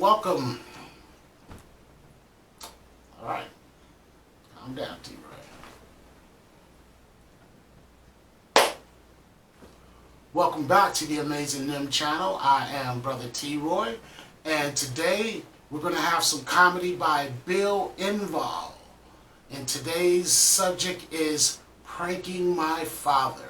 welcome. All right, calm down, T-Roy. Welcome back to the Amazing Nim channel. I am Brother T-Roy, and today we're going to have some comedy by Bill Engvall. And today's subject is pranking my father.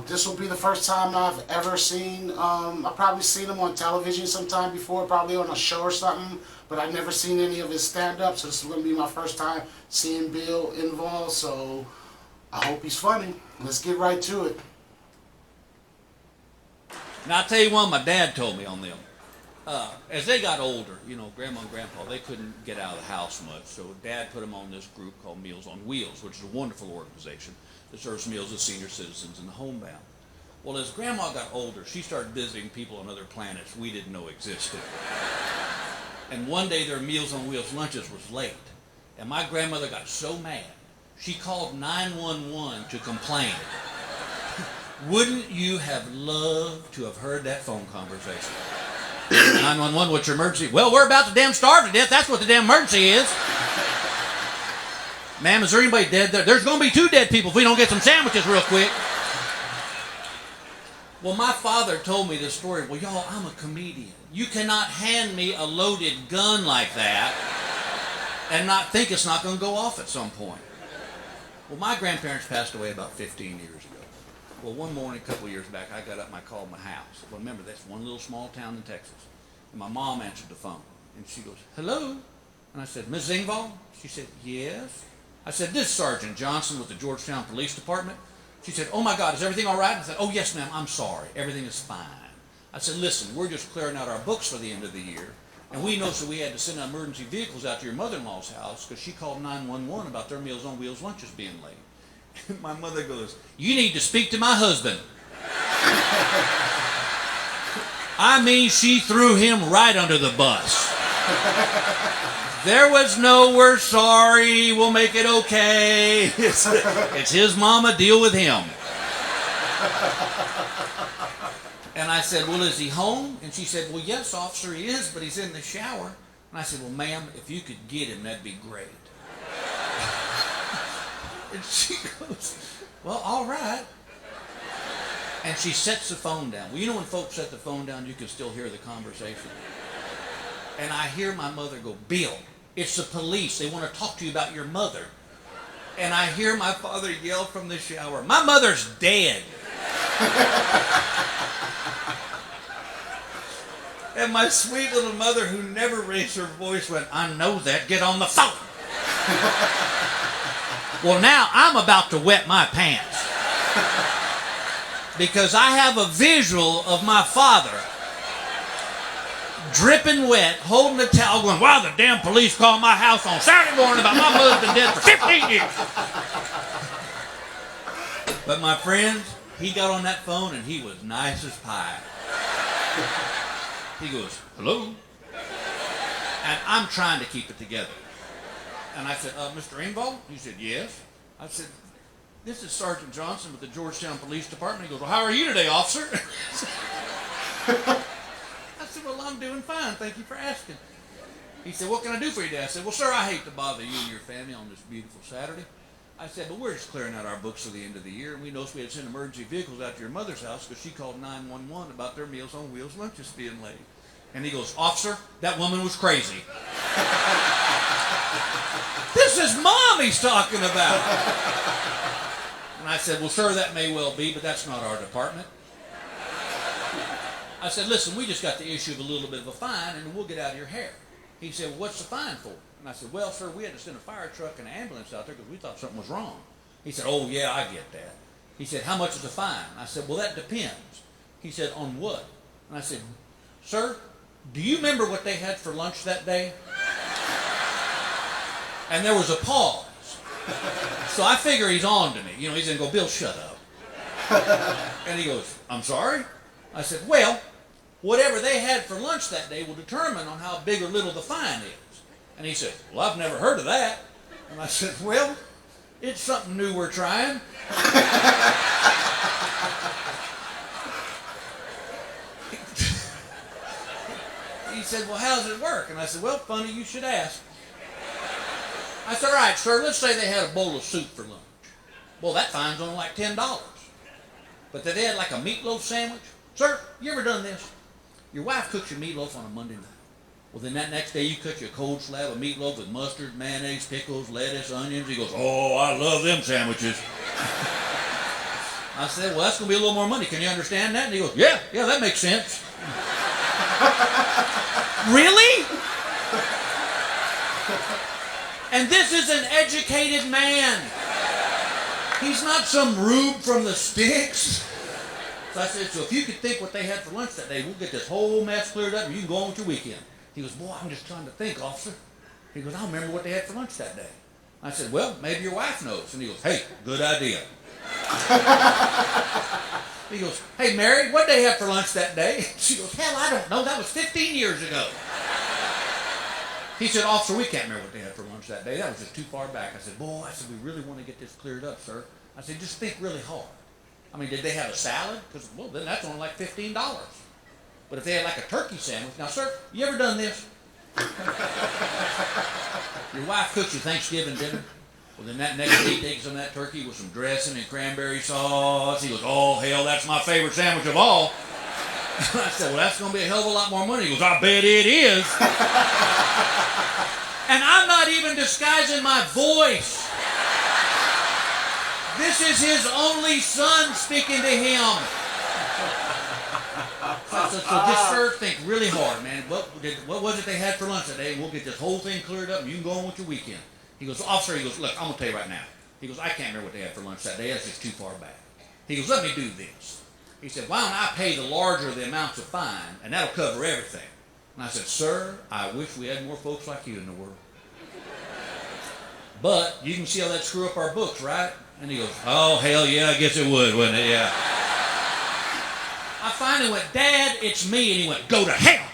This will be the first time I've ever seen, I've probably seen him on television sometime before, probably on a show or something, but I've never seen any of his stand-up, so this is going to be my first time seeing Bill Engvall, so I hope he's funny. Let's get right to it. Now, I'll tell you one my dad told me on them. As they got older, you know, Grandma and Grandpa, they couldn't get out of the house much, so Dad put them on this group called Meals on Wheels, which is a wonderful organization that serves meals to senior citizens and the homebound. Well, as Grandma got older, she started visiting people on other planets we didn't know existed. And one day their Meals on Wheels lunches was late, and my grandmother got so mad, she called 911 to complain. Wouldn't you have loved to have heard that phone conversation? 911, what's your emergency? Well, we're about to damn starve to death. That's what the damn emergency is. Ma'am, is there anybody dead there? There's going to be 2 dead people if we don't get some sandwiches real quick. Well, my father told me this story. Well, y'all, I'm a comedian. You cannot hand me a loaded gun like that and not think it's not going to go off at some point. Well, my grandparents passed away about 15 years ago. Well, one morning, a couple of years back, I got up and I called my house. Well, remember, that's one little small town in Texas. And my mom answered the phone. And she goes, hello? And I said, Mrs. Engvall? She said, yes. I said, this is Sergeant Johnson with the Georgetown Police Department. She said, oh my God, is everything all right? I said, oh yes, ma'am, I'm sorry. Everything is fine. I said, listen, we're just clearing out our books for the end of the year. And we know, so we had to send emergency vehicles out to your mother-in-law's house because she called 911 about their Meals on Wheels lunches being late. My mother goes, you need to speak to my husband. I mean, she threw him right under the bus. There was no, we're sorry, we'll make it okay. It's his mama, deal with him. And I said, well, is he home? And she said, well, yes, officer, he is, but he's in the shower. And I said, well, ma'am, if you could get him, that'd be great. And she goes, well, all right. And she sets the phone down. Well, you know when folks set the phone down, you can still hear the conversation. And I hear my mother go, Bill, it's the police. They want to talk to you about your mother. And I hear my father yell from the shower, my mother's dead. And my sweet little mother, who never raised her voice, went, I know that, get on the phone. Well, now I'm about to wet my pants because I have a visual of my father dripping wet, holding a towel, going, wow, the damn police called my house on Saturday morning about my mother's been dead for 15 years. But my friends, he got on that phone and he was nice as pie. He goes, hello? And I'm trying to keep it together. And I said, Mr. Engvall? He said, yes. I said, this is Sergeant Johnson with the Georgetown Police Department. He goes, well, how are you today, officer? I said, well, I'm doing fine. Thank you for asking. He said, what can I do for you today? I said, well, sir, I hate to bother you and your family on this beautiful Saturday. I said, but we're just clearing out our books for the end of the year, and we noticed we had to send emergency vehicles out to your mother's house because she called 911 about their Meals on Wheels lunches being late. And he goes, officer, that woman was crazy. This is Mom he's talking about. And I said, well, sir, that may well be, but that's not our department. I said, listen, we just got the issue of a little bit of a fine, and we'll get out of your hair. He said, well, what's the fine for? And I said, well, sir, we had to send a fire truck and an ambulance out there because we thought something was wrong. He said, oh, yeah, I get that. He said, how much is the fine? I said, well, that depends. He said, on what? And I said, sir, do you remember what they had for lunch that day? And there was a pause. So I figure he's on to me. You know, he's going to go, Bill, shut up. And he goes, I'm sorry? I said, well, whatever they had for lunch that day will determine on how big or little the fine is. And he said, well, I've never heard of that. And I said, well, it's something new we're trying. said, well, how does it work? And I said, well, funny you should ask. I said, all right, sir, let's say they had a bowl of soup for lunch. Well, that fine's only like $10. But if they had like a meatloaf sandwich, sir, you ever done this? Your wife cooks your meatloaf on a Monday night. Well, then that next day you cut you a cold slab of meatloaf with mustard, mayonnaise, pickles, lettuce, onions. He goes, oh, I love them sandwiches. I said, well, that's going to be a little more money. Can you understand that? And he goes, yeah, that makes sense. Really? And this is an educated man. He's not some rube from the sticks. So I said, so if you could think what they had for lunch that day, we'll get this whole mess cleared up and you can go on with your weekend. He goes, boy, I'm just trying to think, officer. He goes, I don't remember what they had for lunch that day. I said, well, maybe your wife knows. And he goes, hey, good idea. He goes, hey, Mary, what did they have for lunch that day? She goes, hell, I don't know. That was 15 years ago. He said, officer, we can't remember what they had for lunch that day. That was just too far back. I said, boy, we really want to get this cleared up, sir. I said, just think really hard. I mean, did they have a salad? Because, well, then that's only like $15. But if they had like a turkey sandwich, now, sir, you ever done this? Your wife cooks you Thanksgiving dinner. Well, then that next day he takes some of that turkey with some dressing and cranberry sauce. He goes, oh, hell, that's my favorite sandwich of all. I said, well, that's going to be a hell of a lot more money. He goes, I bet it is. And I'm not even disguising my voice. This is his only son speaking to him. So just, sir, think really hard, man. What was it they had for lunch today? And we'll get this whole thing cleared up and you can go on with your weekend. He goes, officer, he goes, look, I'm going to tell you right now. He goes, I can't remember what they had for lunch that day. That's just too far back. He goes, let me do this. He said, why don't I pay the larger the amounts of fine, and that'll cover everything. And I said, sir, I wish we had more folks like you in the world. But you can see how that screw up our books, right? And he goes, oh, hell yeah, I guess it would, wouldn't it? Yeah. I finally went, Dad, it's me. And he went, go to hell.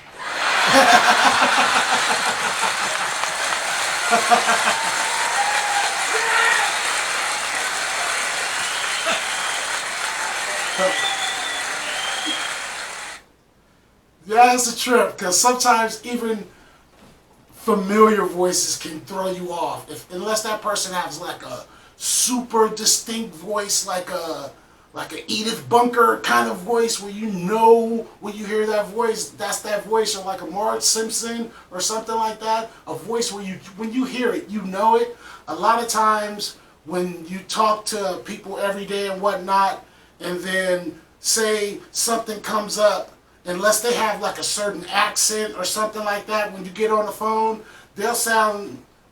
Yeah, it's a trip, because sometimes even familiar voices can throw you off. Unless that person has like a super distinct voice, like a Edith Bunker kind of voice, where you know when you hear that voice, that's that voice, or like a Marge Simpson or something like that. A voice where when you hear it, you know it. A lot of times when you talk to people every day and whatnot, and then say something comes up, unless they have like a certain accent or something like that, when you get on the phone,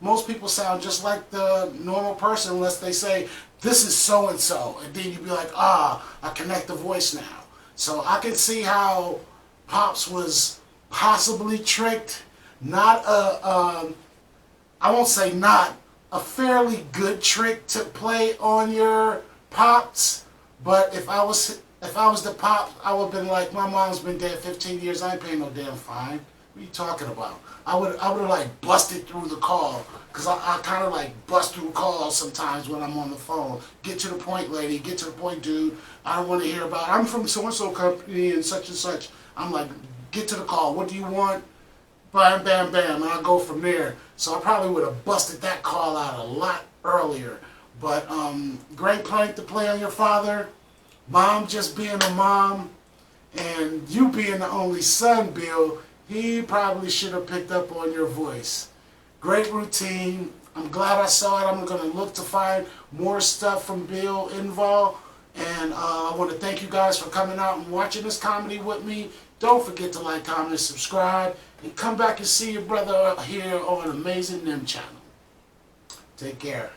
most people sound just like the normal person, unless they say, this is so-and-so, and then you'd be like, I connect the voice now. So I can see how Pops was possibly tricked. I won't say not a fairly good trick to play on your Pops, but if I was the Pop, I would have been like, my mom's been dead 15 years, I ain't paying no damn fine. What are you talking about? I would have like busted through the call, because I kind of like bust through calls sometimes when I'm on the phone. Get to the point, lady. Get to the point, dude. I don't want to hear about it. I'm from so-and-so company and such. I'm like, get to the call. What do you want? Bam, bam, bam. And I'll go from there. So I probably would have busted that call out a lot earlier. But great prank to play on your father. Mom just being a mom, and you being the only son, Bill, he probably should have picked up on your voice. Great routine. I'm glad I saw it. I'm going to look to find more stuff from Bill Engvall. And I want to thank you guys for coming out and watching this comedy with me. Don't forget to like, comment, subscribe, and come back and see your brother here on Amazing Nim Channel. Take care.